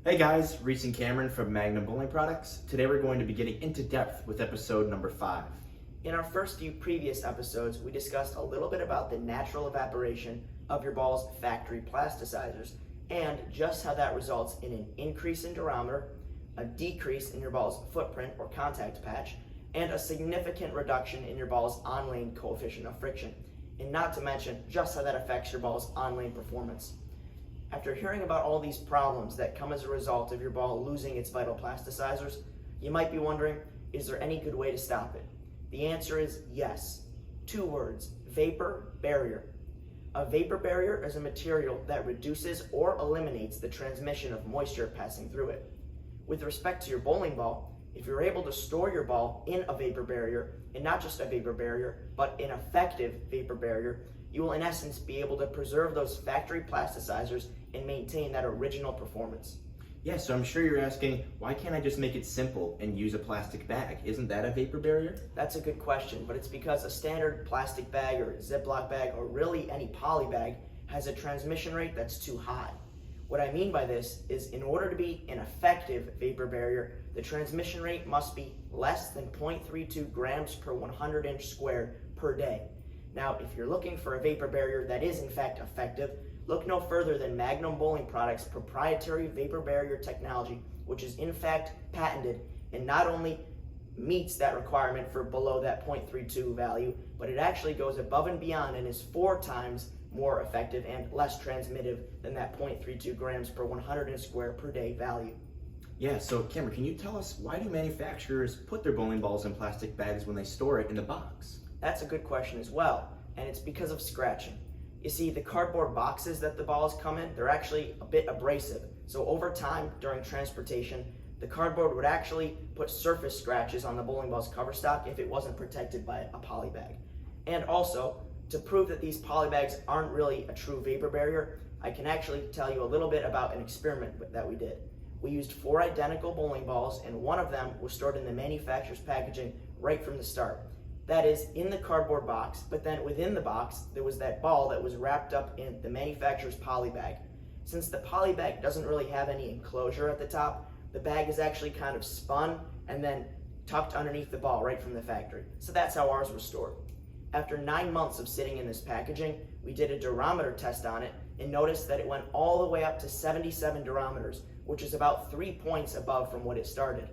Hey guys, Reese and Cameron from Magnum Bowling Products. Today we're going to be getting into depth with episode number 5. In our first few previous episodes, we discussed a little bit about the natural evaporation of your ball's factory plasticizers and just how that results in an increase in durometer, a decrease in your ball's footprint or contact patch, and a significant reduction in your ball's on-lane coefficient of friction, and not to mention just how that affects your ball's on-lane performance. After hearing about all these problems that come as a result of your ball losing its vital plasticizers, you might be wondering, is there any good way to stop it? The answer is yes. 2 words, vapor barrier. A vapor barrier is a material that reduces or eliminates the transmission of moisture passing through it. With respect to your bowling ball, if you're able to store your ball in a vapor barrier, and not just a vapor barrier, but an effective vapor barrier, you will in essence be able to preserve those factory plasticizers and maintain that original performance. Yeah, so I'm sure you're asking, why can't I just make it simple and use a plastic bag? Isn't that a vapor barrier? That's a good question, but it's because a standard plastic bag or Ziploc bag or really any poly bag has a transmission rate that's too high. What I mean by this is in order to be an effective vapor barrier, the transmission rate must be less than 0.32 grams per 100 inch squared per day. Now, if you're looking for a vapor barrier that is in fact effective, look no further than Magnum Bowling Products' proprietary vapor barrier technology, which is in fact patented and not only meets that requirement for below that 0.32 value, but it actually goes above and beyond and is 4 times more effective and less transmittive than that 0.32 grams per 100 inch square per day value. Yeah, so Cameron, can you tell us, why do manufacturers put their bowling balls in plastic bags when they store it in the box? That's a good question as well, and it's because of scratching. You see, the cardboard boxes that the balls come in, they're actually a bit abrasive. So over time, during transportation, the cardboard would actually put surface scratches on the bowling ball's cover stock if it wasn't protected by a poly bag. And also, to prove that these poly bags aren't really a true vapor barrier, I can actually tell you a little bit about an experiment that we did. We used 4 identical bowling balls, and one of them was stored in the manufacturer's packaging right from the start. That is, in the cardboard box, but then within the box, there was that ball that was wrapped up in the manufacturer's poly bag. Since the poly bag doesn't really have any enclosure at the top, the bag is actually kind of spun and then tucked underneath the ball right from the factory. So that's how ours was stored. After 9 months of sitting in this packaging, we did a durometer test on it and noticed that it went all the way up to 77 durometers, which is about 3 points above from what it started.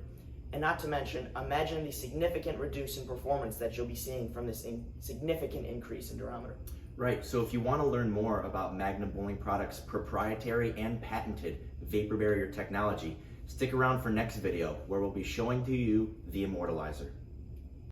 And not to mention, imagine the significant reduce in performance that you'll be seeing from this significant increase in durometer. Right, so if you want to learn more about Magnum Bowling Products' proprietary and patented vapor barrier technology, stick around for next video where we'll be showing to you the Immortalizer.